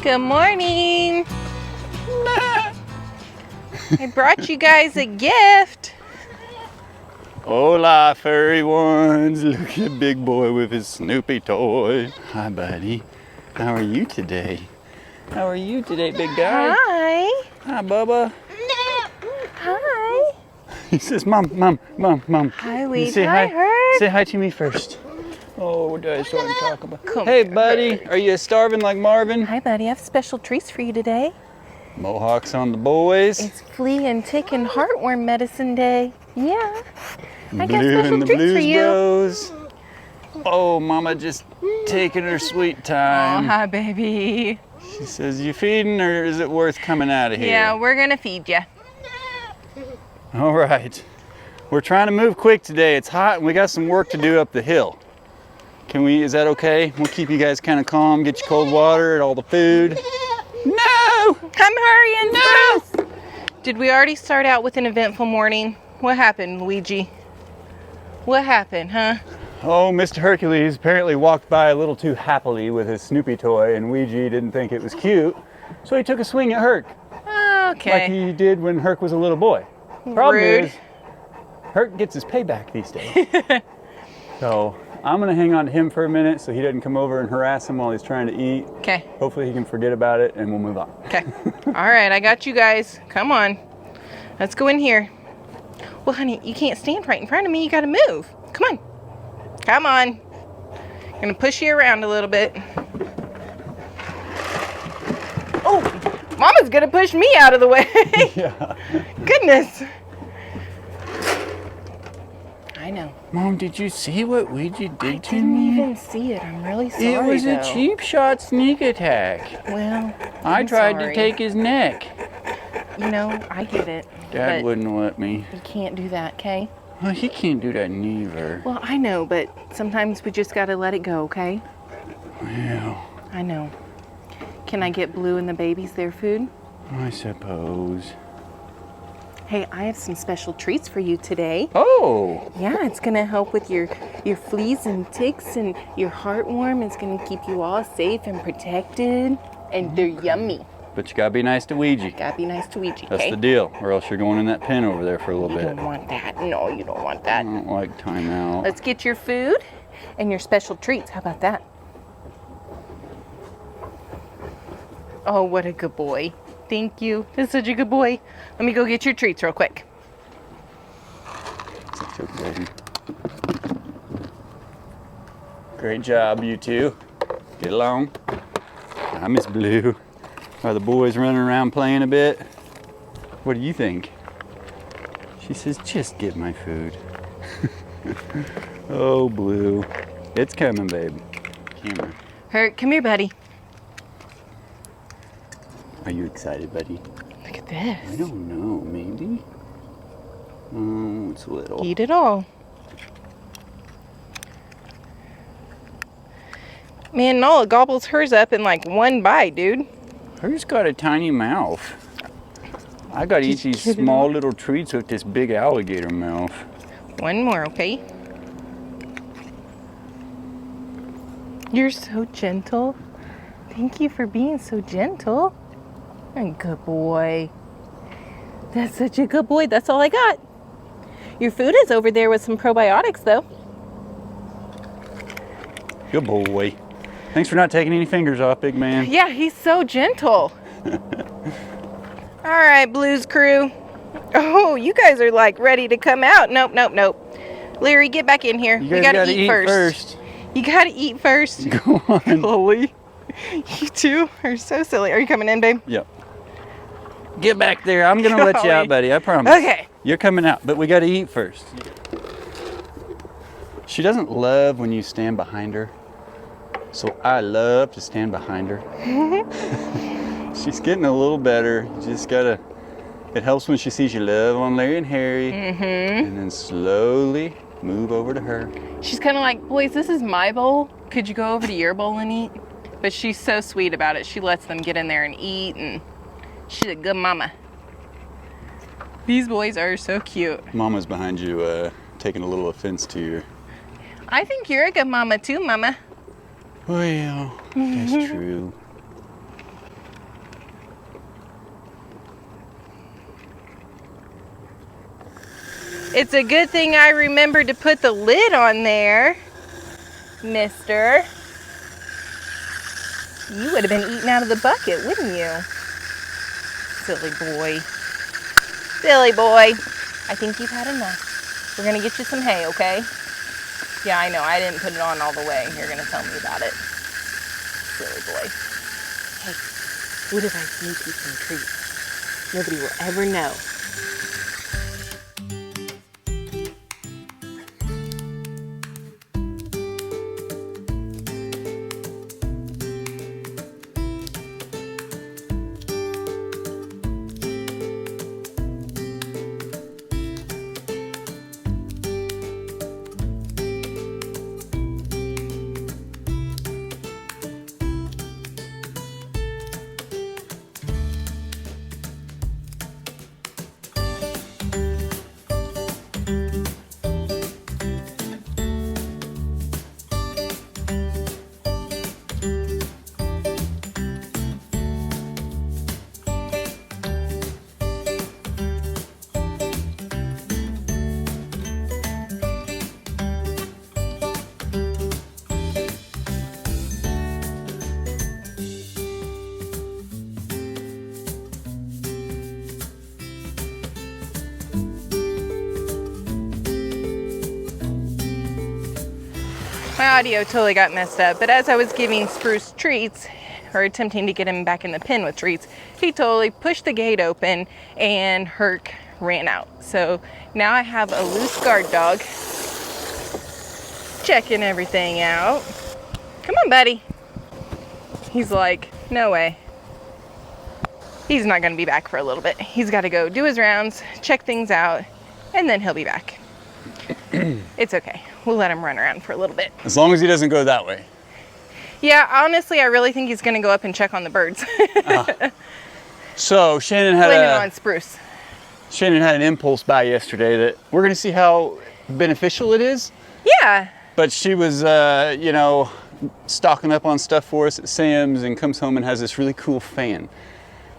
Good morning. I brought you guys a gift. Hola, furry ones. Look at Big Boy with his Snoopy toy. Hi, buddy. How are you today? How are you today, big guy? Hi. Hi, Bubba. Hi. He says, Mom. Hi, Weed. Say Hi, Herc. Say hi to me first. Oh, what did I start to talk about? Come Hey, here, buddy. Herc. Are you starving like Marvin? Hi, buddy. I have special treats for you today. Mohawks on the boys. It's flea and tick and heartworm medicine day. Yeah. I got Blue special and the treats for Blues you. Bros. Oh, Mama just taking her sweet time. Oh, hi, baby. She says, you feeding or is it worth coming out of here? Yeah, we're going to feed you. All right. We're trying to move quick today. It's hot and we got some work to do up the hill. Is that okay? We'll keep you guys kind of calm, get you cold water and all the food. No! I'm hurrying. No! Did we already start out with an eventful morning? What happened, Luigi? What happened, huh? Oh, Mr. Hercules apparently walked by a little too happily with his Snoopy toy and Ouija didn't think it was cute, so he took a swing at Herc. Okay. Like he did when Herc was a little boy. Problem Rude. is, Herc gets his payback these days. So I'm gonna hang on to him for a minute so he doesn't come over and harass him while he's trying to eat. Okay. Hopefully he can forget about it and we'll move on. Okay. All right, I got you guys. Come on. Let's go in here. Well, honey, you can't stand right in front of me. You got to move. Come on. Come on. I'm going to push you around a little bit. Oh, Mama's going to push me out of the way. Yeah. Goodness. I know. Mom, did you see what Ouija did I to didn't me? even see it. I'm really sorry, It was though. a cheap shot sneak attack. Well, I I'm tried sorry. to take his neck. You know, I get it. Dad but wouldn't let me. You can't do that, okay? Well, he can't do that neither. Well, I know, but sometimes we just got to let it go, okay? Well, I know. Can I get Blue and the babies their food? I suppose. Hey, I have some special treats for you today. Oh! Yeah, it's gonna help with your fleas and ticks and your heartworm. It's gonna keep you all safe and protected. And they're yummy. But you gotta be nice to Ouija. Gotta be nice to Ouija, That's okay? the deal, or else you're going in that pen over there for a little You bit. don't want that. No, you don't want I that. don't like timeout. Let's get your food and your special treats. How about that? Oh, what a good boy. Thank you. That's such a good boy. Let me go get your treats real quick. Such a baby. Great job, you two. Get along. I miss Blue. Are the boys running around playing a bit? What do you think? She says, just get my food. Oh, Blue. It's coming, babe. Camera. Herc, come here, buddy. Are you excited, buddy? Look at I this. don't know, maybe. Oh, it's little. Eat it all. Man, Nala gobbles hers up in like one bite, dude. Her's got a tiny mouth. I gotta eat these get it small all? little treats with this big alligator mouth. One more, okay? You're so gentle. Thank you for being so gentle. You're a good boy. That's such a good boy. That's all I got. Your food is over there with some probiotics, though. Good boy. Thanks for not taking any fingers off, big man. Yeah, he's so gentle. All right, Blues crew. Oh, you guys are like ready to come out. Nope. Larry, get back in here. You We guys gotta eat first. You gotta eat first. Go on. Chloe, you two are so silly. Are you coming in, babe? Yep. Get back there. I'm gonna let you out, buddy. I promise. Okay. You're coming out, but we gotta eat first. She doesn't love when you stand behind her. So I love to stand behind her. She's getting a little better. You just gotta, it helps when she sees you love on Larry and Harry. And then slowly move over to her. She's kind of like, boys, this is my bowl. Could you go over to your bowl and eat? But she's so sweet about it. She lets them get in there and eat, and she's a good mama. These boys are so cute. Mama's behind you, taking a little offense to you. I think you're a good mama too, Mama. Well, that's true. It's a good thing I remembered to put the lid on there, mister. You would have been eaten out of the bucket, wouldn't you? Silly boy. Silly boy. I think you've had enough. We're gonna get you some hay, okay? Yeah, I know, I didn't put it on all the way. You're gonna tell me about it. Silly boy. Hey, what if I sneak you some treats? Nobody will ever know. My audio totally got messed up, but as I was giving Spruce treats, or attempting to get him back in the pen with treats, he totally pushed the gate open and Herc ran out. So now I have a loose guard dog checking everything out. Come on, buddy. He's like, no way. He's not gonna be back for a little bit. He's gotta go do his rounds, check things out, and then he'll be back. It's okay. We'll let him run around for a little bit. As long as he doesn't go that way. Yeah, honestly, I really think he's gonna go up and check on the birds. So Shannon had Blame it on Spruce. Shannon had an impulse buy yesterday that we're gonna see how beneficial it is. Yeah. But she was, you know, stocking up on stuff for us at Sam's and comes home and has this really cool fan.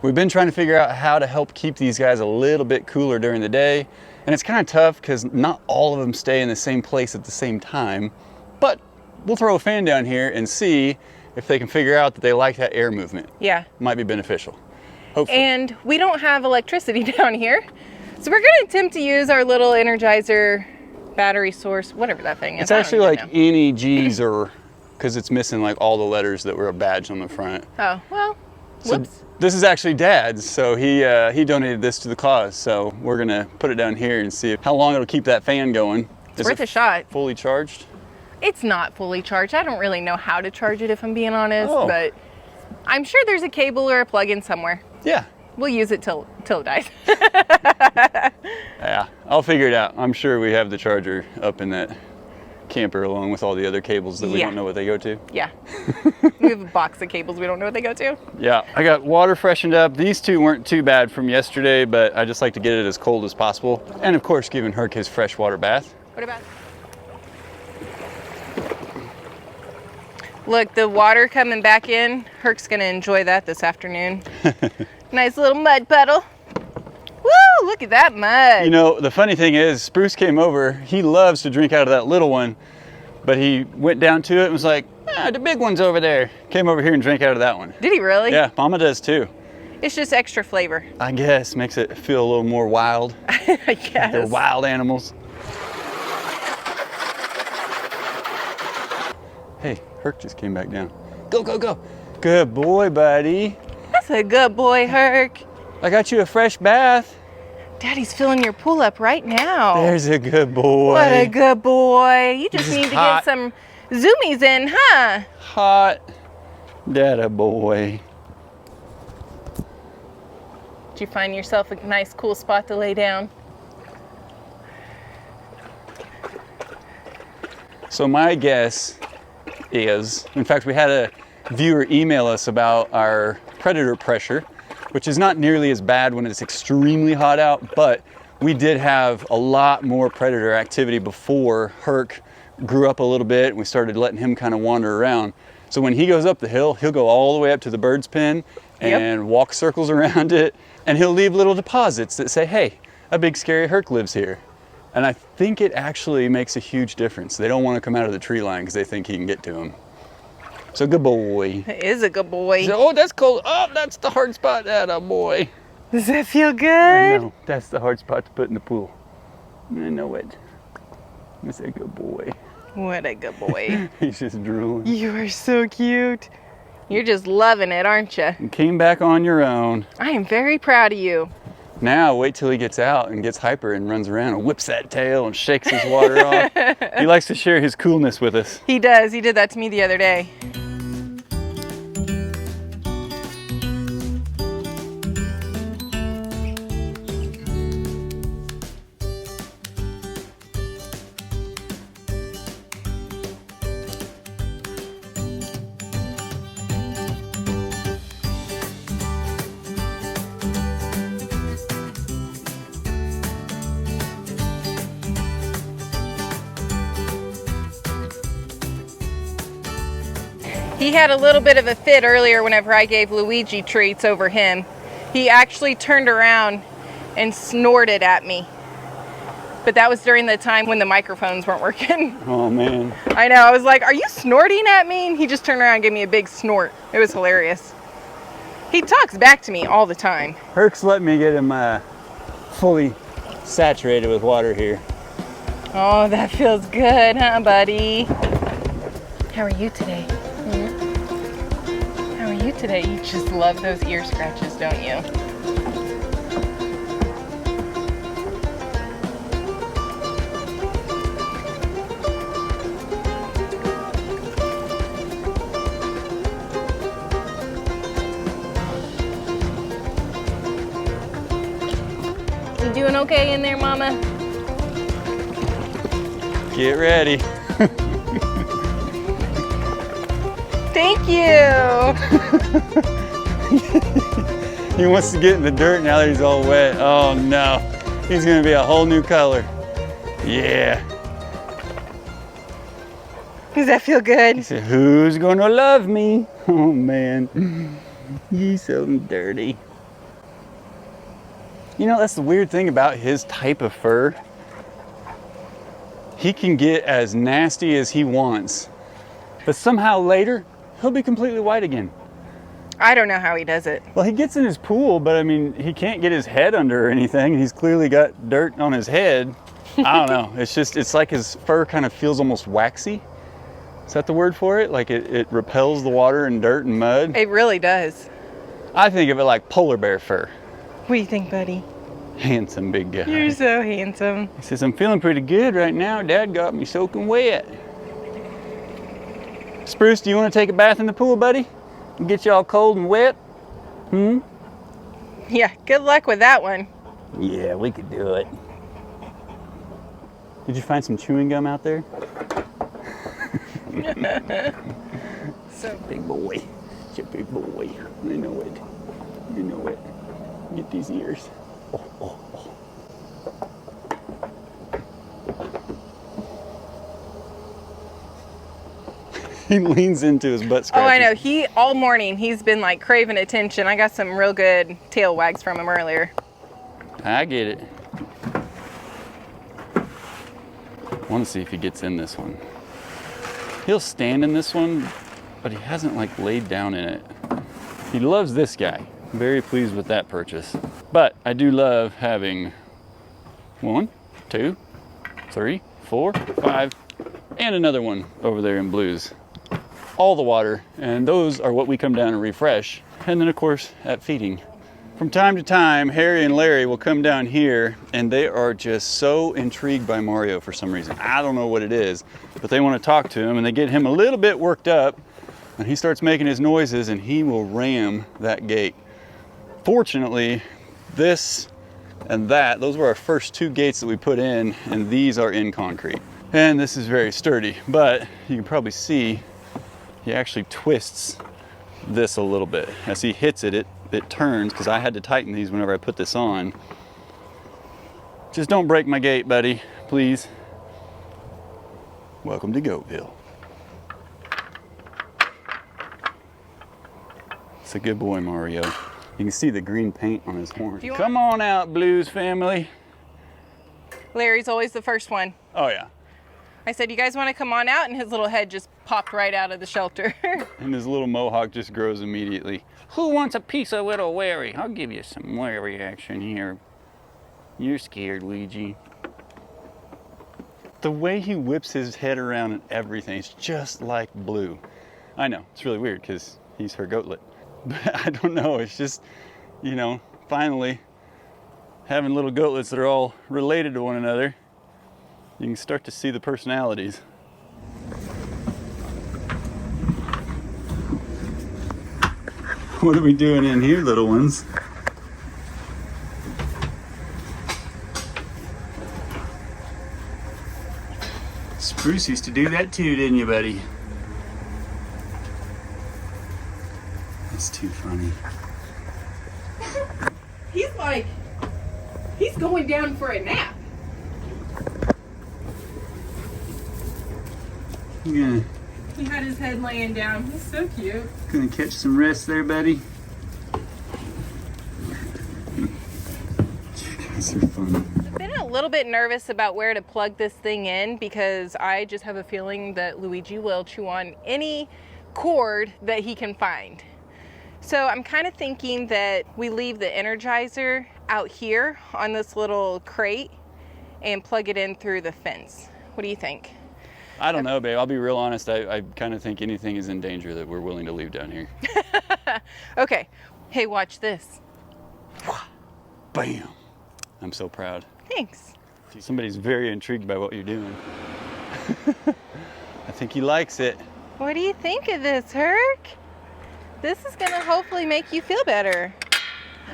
We've been trying to figure out how to help keep these guys a little bit cooler during the day. And it's kind of tough because not all of them stay in the same place at the same time. But we'll throw a fan down here and see if they can figure out that they like that air movement. Yeah. Might be beneficial. Hopefully. And we don't have electricity down here. So we're gonna attempt to use our little Energizer battery source, whatever that thing is. It's actually like any G's or, because it's missing like all the letters that were a badge on the front. Oh, well, whoops. So this is actually Dad's, so he donated this to the cause. So we're gonna put it down here and see how long it'll keep that fan going. It's worth a shot. Fully charged? It's not fully charged. I don't really know how to charge it if I'm being honest, Oh. but I'm sure there's a cable or a plug-in somewhere. Yeah. We'll use it till it dies. Yeah, I'll figure it out. I'm sure we have the charger up in that camper along with all the other cables that we don't know what they go to. Yeah. We have a box of cables we don't know what they go to. Yeah, I got water freshened up. These two weren't too bad from yesterday, but I just like to get it as cold as possible. And of course, giving Herc his fresh water bath. What about? Look, the water coming back in. Herc's gonna enjoy that this afternoon. Nice little mud puddle. Woo, look at that mud. You know, the funny thing is, Spruce came over. He loves to drink out of that little one, but he went down to it and was like, ah, the big one's over there. Came over here and drank out of that one. Did he really? Yeah, Mama does too. It's just extra flavor. I guess, makes it feel a little more wild. I guess. They're wild animals. Hey, Herc just came back down. Go, go, go. Good boy, buddy. That's a good boy, Herc. I got you a fresh bath. Daddy's filling your pool up right now. There's a good boy. What a good boy. You just This is need to hot. get some zoomies in, huh? Hot. Dada boy. Did you find yourself a nice, cool spot to lay down? So my guess is, in fact, we had a viewer email us about our predator pressure, which is not nearly as bad when it's extremely hot out, but we did have a lot more predator activity before Herc grew up a little bit and we started letting him kind of wander around. So when he goes up the hill, he'll go all the way up to the bird's pen and walk circles around it, and he'll leave little deposits that say, hey, a big scary Herc lives here. And I think it actually makes a huge difference. They don't want to come out of the tree line because they think he can get to them. So good boy. It is a good boy. Oh, that's cold. Oh, that's the hard spot. Atta boy. Does that feel good? I know. That's the hard spot to put in the pool. I know it. That's a good boy. What a good boy. He's just drooling. You are so cute. You're just loving it, aren't you? You came back on your own. I am very proud of you. Now wait till he gets out and gets hyper and runs around and whips that tail and shakes his water off. He likes to share his coolness with us. He does. He did that to me the other day. He had a little bit of a fit earlier whenever I gave Luigi treats over him. He actually turned around and snorted at me. But that was during the time when the microphones weren't working. Oh man. I know, I was like, are you snorting at me? And he just turned around and gave me a big snort. It was hilarious. He talks back to me all the time. Herc's let me get him fully saturated with water here. Oh, that feels good, huh, buddy? How are you today? How are you today? You just love those ear scratches, don't you? You doing okay in there, Mama? Get ready. Thank you. He wants to get in the dirt now that he's all wet. Oh no. He's gonna be a whole new color. Yeah. Does that feel He good? said, who's gonna love me? Oh man. He's so dirty. You know, that's the weird thing about his type of fur. He can get as nasty as he wants, but somehow later, he'll be completely white again. I don't know how he does it. Well, he gets in his pool, but I mean, he can't get his head under or anything. He's clearly got dirt on his head. I don't know. It's like his fur kind of feels almost waxy. Is that the word for it? Like it repels the water and dirt and mud? It really does. I think of it like polar bear fur. What do you think, buddy? Handsome big guy. You're so handsome. He says, I'm feeling pretty good right now. Dad got me soaking wet. Spruce, do you want to take a bath in the pool, buddy? And get you all cold and wet? Yeah, good luck with that one. Yeah, we could do it. Did you find some chewing gum out there? So Big boy. It's a big boy. I know it. I know it. Get these ears. Oh. He leans into his butt scratches. Oh, I know. All morning, he's been like craving attention. I got some real good tail wags from him earlier. I get it. I want to see if he gets in this one. He'll stand in this one, but he hasn't like laid down in it. He loves this guy. Very pleased with that purchase. But I do love having 1, 2, 3, 4, 5, and another one over there in blues. All the water, and those are what we come down and refresh. And then of course at feeding. From time to time, Harry and Larry will come down here and they are just so intrigued by Mario for some reason. I don't know what it is, but they want to talk to him and they get him a little bit worked up and he starts making his noises and he will ram that gate. Fortunately, this and that, those were our first 2 gates that we put in, and these are in concrete. And this is very sturdy, but you can probably see he actually twists this a little bit. As he hits it, it turns, because I had to tighten these whenever I put this on. Just don't break my gate, buddy, please. Welcome to Goatville. It's a good boy, Mario. You can see the green paint on his horn. Come on out, Blues family. Larry's always the first one. Oh yeah. I said, you guys want to come on out? And his little head just popped right out of the shelter. And his little mohawk just grows immediately. Who wants a piece of little Larry? I'll give you some Larry action here. You're scared, Luigi. The way he whips his head around and everything, it's just like Blue. I know, it's really weird because he's her goatlet. But I don't know, it's just, you know, finally having little goatlets that are all related to one another, you can start to see the personalities. What are we doing in here, little ones? Spruce used to do that too, didn't you, buddy? That's too funny. He's going down for a nap. Yeah. He had his head laying down. He's so cute. Gonna catch some rest there, buddy. You guys are funny. I've been a little bit nervous about where to plug this thing in because I just have a feeling that Luigi will chew on any cord that he can find. So I'm kind of thinking that we leave the Energizer out here on this little crate and plug it in through the fence. What do you think? I don't know, babe. I'll be real honest. I kind of think anything is in danger that we're willing to leave down here. Okay. Hey, watch this. Bam. I'm so proud. Thanks. Somebody's very intrigued by what you're doing. I think he likes it. What do you think of this, Herc? This is gonna hopefully make you feel better.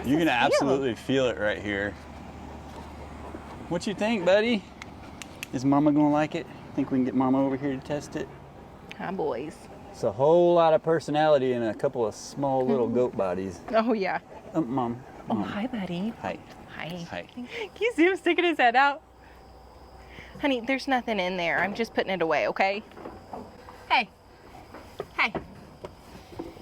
You're gonna absolutely feel it right here. What you think, buddy? Is Mama gonna like it? Think we can get Mama over here to test it? Hi, boys. It's a whole lot of personality in a couple of small little goat bodies. Oh, yeah. Mom. Oh, hi, buddy. Hi. Hi. Hi. Can you see him sticking his head out? Honey, there's nothing in there. I'm just putting it away, okay? Hey. Hey.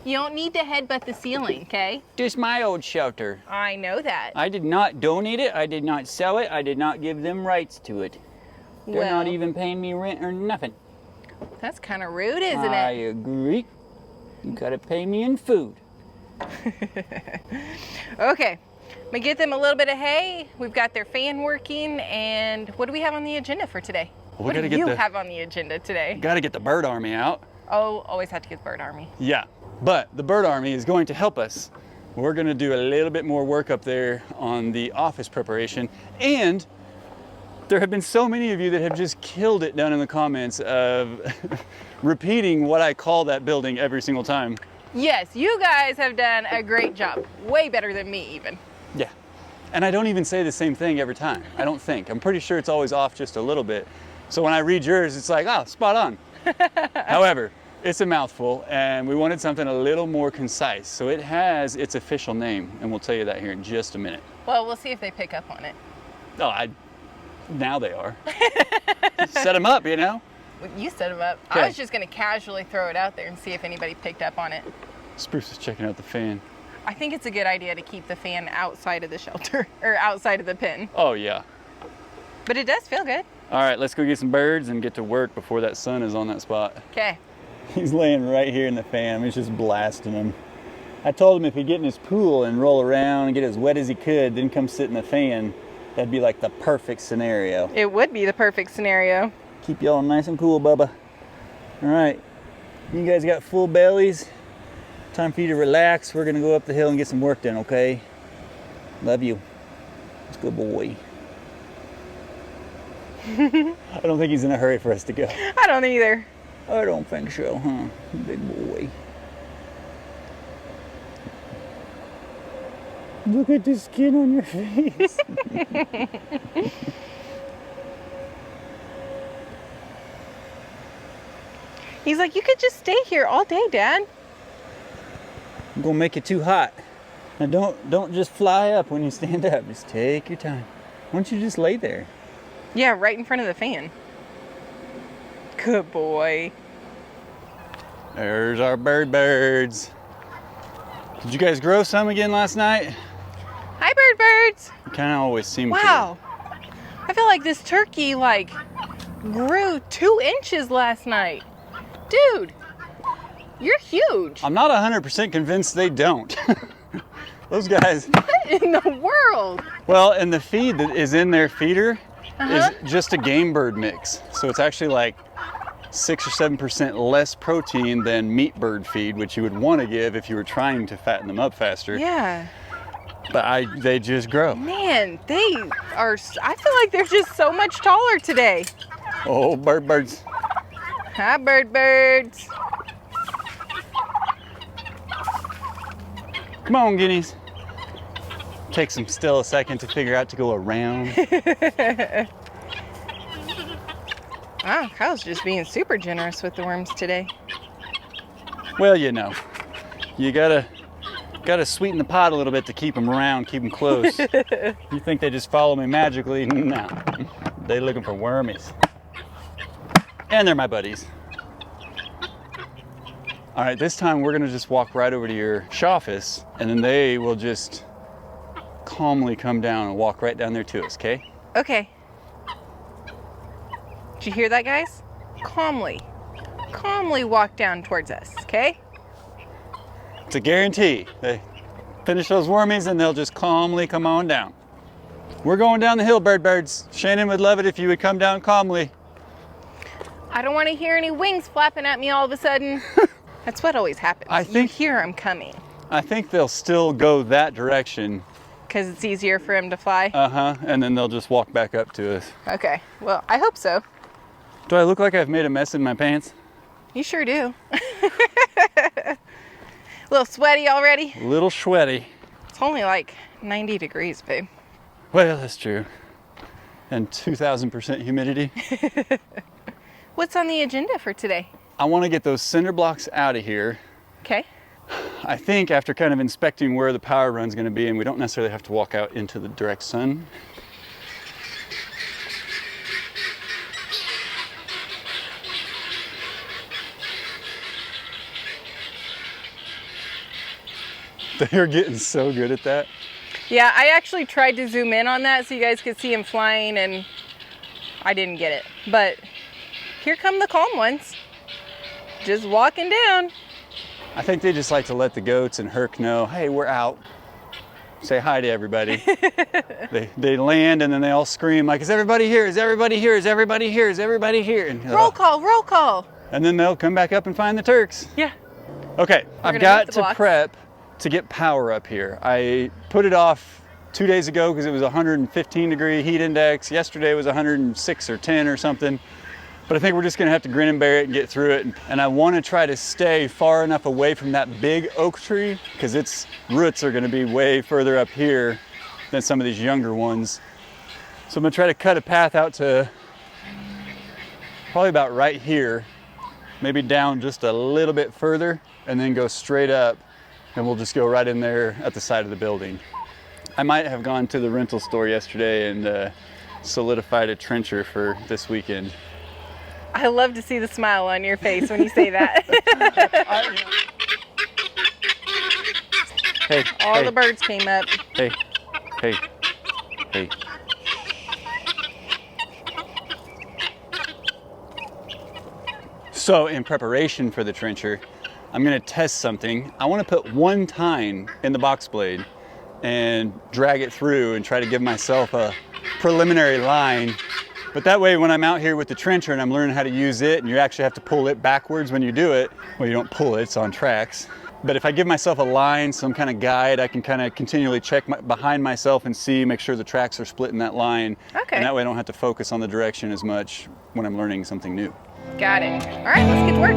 You don't need to headbutt the ceiling, okay? This is my old shelter. I know that. I did not donate it. I did not sell it. I did not give them rights to it. They're Well, not even paying me rent or nothing. That's kind of rude, isn't I it? agree. You gotta pay me in food. Okay. I'm gonna get them a little bit of hay. We've got their fan working, and what do we have on the agenda for today? Well, what do you have on the agenda today? Gotta get the bird army out. Oh, always have to get the bird army. Yeah, but the bird army is going to help us. We're gonna do a little bit more work up there on the office preparation, and there have been so many of you that have just killed it down in the comments of repeating what I call that building every single time. Yes, you guys have done a great job. Way better than me, even. Yeah, and I don't even say the same thing every time. I don't think. I'm pretty sure it's always off just a little bit. So when I read yours, it's like, oh, spot on. However, it's a mouthful, and we wanted something a little more concise. So it has its official name, and we'll tell you that here in just a minute. Well, we'll see if they pick up on it. Oh, now they are. Set them up, you know? You set them up. Okay. I was just going to casually throw it out there and see if anybody picked up on it. Spruce is checking out the fan. I think it's a good idea to keep the fan outside of the shelter, or outside of the pen. Oh, yeah. But it does feel good. All right, let's go get some birds and get to work before that sun is on that spot. Okay. He's laying right here in the fan. It's just blasting him. I told him if he'd get in his pool and roll around and get as wet as he could, then come sit in the fan, that'd be like the perfect scenario. It would be the perfect scenario. Keep y'all nice and cool, Bubba. All right, you guys got full bellies. Time for you to relax. We're gonna go up the hill and get some work done, okay? Love you. Let's go, boy. I don't think he's in a hurry for us to go. I don't either. I don't think so, huh? Big boy. Look at the skin on your face. He's like, you could just stay here all day, Dad. I'm gonna make it too hot. Now don't just fly up when you stand up. Just take your time. Why don't you just lay there? Yeah, right in front of the fan. Good boy. There's our birds. Did you guys grow some again last night? Hi, birds. You kind of always seem Wow. I feel like this turkey like grew 2 inches last night. Dude, you're huge. I'm not 100% convinced they don't. Those guys. What in the world? Well, and the feed that is in their feeder is just a game bird mix. So it's actually like 6 or 7% less protein than meat bird feed, which you would want to give if you were trying to fatten them up faster. Yeah. But they just grow. Man, they are, I feel like they're just so much taller today. Oh, birds. Hi, birds. Come on, guineas. Takes them still a second to figure out to go around. Wow, Kyle's just being super generous with the worms today. Well, you know, you gotta sweeten the pot a little bit to keep them around, keep them close. You think they just follow me magically? No, they're looking for wormies. And they're my buddies. All right, this time we're gonna just walk right over to your office, and then they will just calmly come down and walk right down there to us, okay? Okay. Did you hear that, guys? Calmly walk down towards us, okay? It's a guarantee. They finish those wormies and they'll just calmly come on down. We're going down the hill, birds. Shannon would love it if you would come down calmly. I don't want to hear any wings flapping at me all of a sudden. That's what always happens. You hear them coming. I think they'll still go that direction. Because it's easier for him to fly? And then they'll just walk back up to us. Okay, well, I hope so. Do I look like I've made a mess in my pants? You sure do. A little sweaty already? A little sweaty. It's only like 90 degrees, babe. Well, that's true. And 2,000% humidity. What's on the agenda for today? I want to get those cinder blocks out of here. Okay. I think after kind of inspecting where the power run's going to be, and we don't necessarily have to walk out into the direct sun. They're getting so good at that. Yeah, I actually tried to zoom in on that so you guys could see him flying, and I didn't get it. But here come the calm ones. Just walking down. I think they just like to let the goats and Herc know, hey, we're out. Say hi to everybody. they land and then they all scream like, is everybody here? Is everybody here? Is everybody here? Is everybody here? And, roll call. And then they'll come back up and find the Turks. Yeah. Okay, I've got to prep to get power up here. I put it off 2 days ago because it was 115 degree heat index. Yesterday was 106 or 10 or something. But I think we're just gonna have to grin and bear it and get through it. And I wanna try to stay far enough away from that big oak tree because its roots are gonna be way further up here than some of these younger ones. So I'm gonna try to cut a path out to probably about right here, maybe down just a little bit further and then go straight up and we'll just go right in there at the side of the building. I might have gone to the rental store yesterday and solidified a trencher for this weekend. I love to see the smile on your face when you say that. Hey, all the birds came up. Hey. So in preparation for the trencher, I'm gonna test something. I wanna put one tine in the box blade and drag it through and try to give myself a preliminary line. But that way, when I'm out here with the trencher and I'm learning how to use it, and you actually have to pull it backwards when you do it, well, you don't pull it, it's on tracks. But if I give myself a line, some kind of guide, I can kind of continually check behind myself and see, make sure the tracks are split in that line. Okay. And that way I don't have to focus on the direction as much when I'm learning something new. Got it. All right, let's get to work.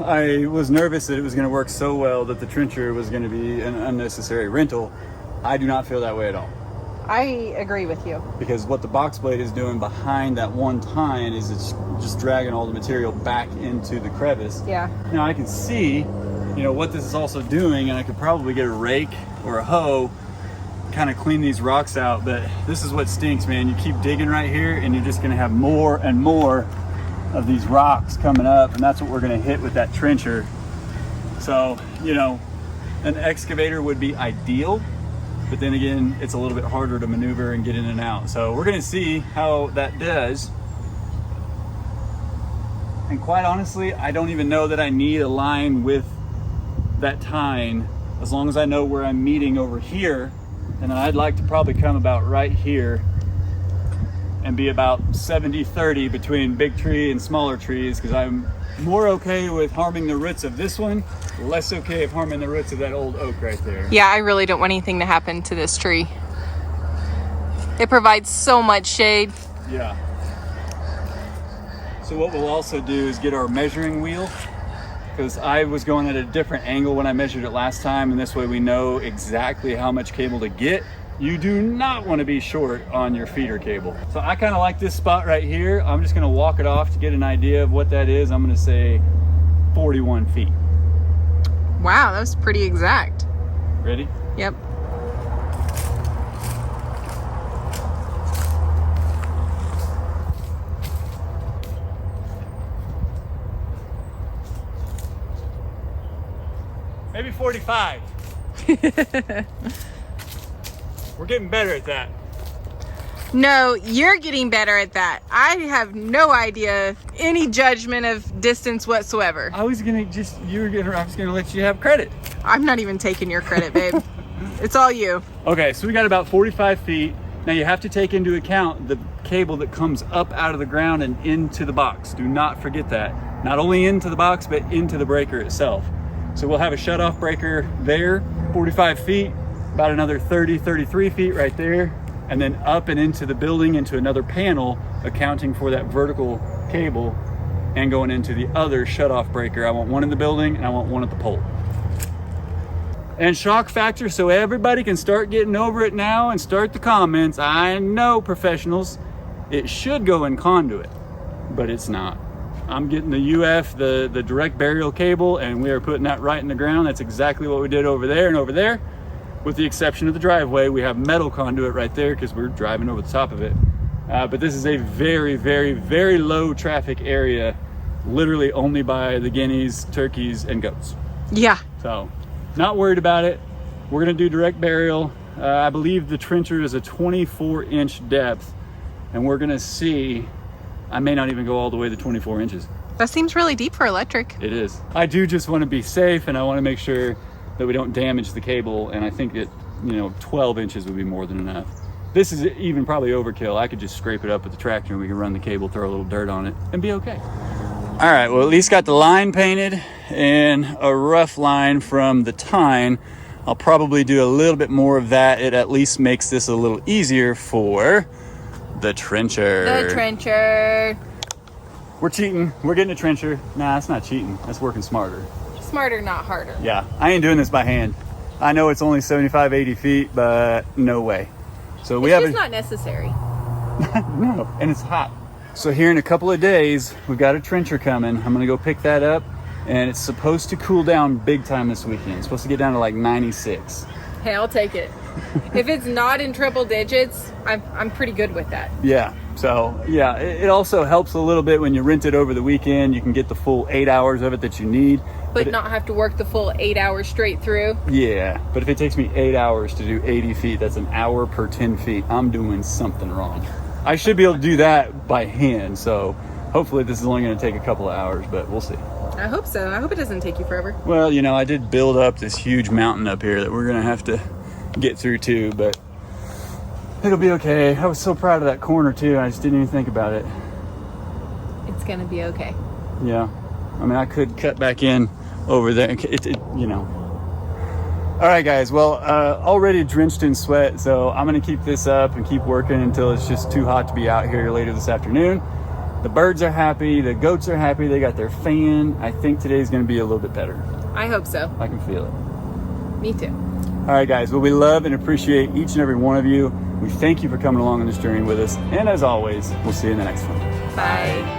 I was nervous that it was going to work so well that the trencher was going to be an unnecessary rental. I do not feel that way at all. I agree with you. Because what the box blade is doing behind that one tine is it's just dragging all the material back into the crevice. Yeah. Now I can see, what this is also doing, and I could probably get a rake or a hoe, kind of clean these rocks out, but this is what stinks, man. You keep digging right here and you're just going to have more and more of these rocks coming up, and that's what we're going to hit with that trencher. So, an excavator would be ideal, but then again, it's a little bit harder to maneuver and get in and out. So we're gonna see how that does. And quite honestly, I don't even know that I need a line with that tine, as long as I know where I'm meeting over here. And then I'd like to probably come about right here and be about 70-30 between big tree and smaller trees, because I'm more okay with harming the roots of this one, less okay of harming the roots of that old oak right there. Yeah, I really don't want anything to happen to this tree. It provides so much shade. Yeah. So what we'll also do is get our measuring wheel, because I was going at a different angle when I measured it last time, and this way we know exactly how much cable to get. You do not want to be short on your feeder cable. So I kind of like this spot right here. I'm just going to walk it off to get an idea of what that is. I'm going to say 41 feet. Wow, that was pretty exact. Ready? Yep. Maybe 45. We're getting better at that. No, you're getting better at that. I have no idea any judgment of distance whatsoever. I was gonna let you have credit. I'm not even taking your credit, babe. It's all you. Okay, so we got about 45 feet. Now you have to take into account the cable that comes up out of the ground and into the box. Do not forget that. Not only into the box, but into the breaker itself. So we'll have a shutoff breaker there, 45 feet, about another 33 feet right there, and then up and into the building into another panel, accounting for that vertical cable and going into the other shutoff breaker. I want one in the building and I want one at the pole. And shock factor, so everybody can start getting over it now and start the comments. I know, professionals, it should go in conduit, but it's not. I'm getting the UF, the direct burial cable, and we are putting that right in the ground. That's exactly what we did over there and over there. With the exception of the driveway, we have metal conduit right there because we're driving over the top of it. But this is a very, very, very low traffic area, literally only by the guineas, turkeys, and goats. Yeah. So, not worried about it. We're gonna do direct burial. I believe the trencher is a 24-inch depth, and we're gonna see, I may not even go all the way to 24 inches. That seems really deep for electric. It is. I do just want to be safe, and I want to make sure that we don't damage the cable, and I think that 12 inches would be more than enough. This is even probably overkill. I could just scrape it up with the tractor and we can run the cable, throw a little dirt on it, and be okay. All right, well, at least got the line painted and a rough line from the tine. I'll probably do a little bit more of that. It at least makes this a little easier for the trencher. The trencher. We're cheating. We're getting a trencher. Nah, that's not cheating. That's working smarter. Smarter, not harder. Yeah, I ain't doing this by hand. I know it's only 75, 80 feet, but no way. So we have It's just not necessary. No, and it's hot. So here in a couple of days, we've got a trencher coming. I'm gonna go pick that up, and it's supposed to cool down big time this weekend. It's supposed to get down to like 96. Hey, I'll take it. If it's not in triple digits, I'm pretty good with that. Yeah. So yeah, it also helps a little bit when you rent it over the weekend. You can get the full 8 hours of it that you need. But not have to work the full 8 hours straight through. Yeah, but if it takes me 8 hours to do 80 feet, that's an hour per 10 feet. I'm doing something wrong. I should be able to do that by hand, so hopefully this is only going to take a couple of hours, but we'll see. I hope so. I hope it doesn't take you forever. Well, I did build up this huge mountain up here that we're going to have to get through too, but it'll be okay. I was so proud of that corner too. I just didn't even think about it. It's going to be okay. Yeah. I mean, I could cut back in over there. All right, guys. Well, already drenched in sweat, so I'm going to keep this up and keep working until it's just too hot to be out here later this afternoon. The birds are happy, the goats are happy, they got their fan. I think today's gonna be a little bit better. I hope so. I can feel it. Me too. All right, guys, well, we love and appreciate each and every one of you. We thank you for coming along on this journey with us. And as always, we'll see you in the next one. Bye.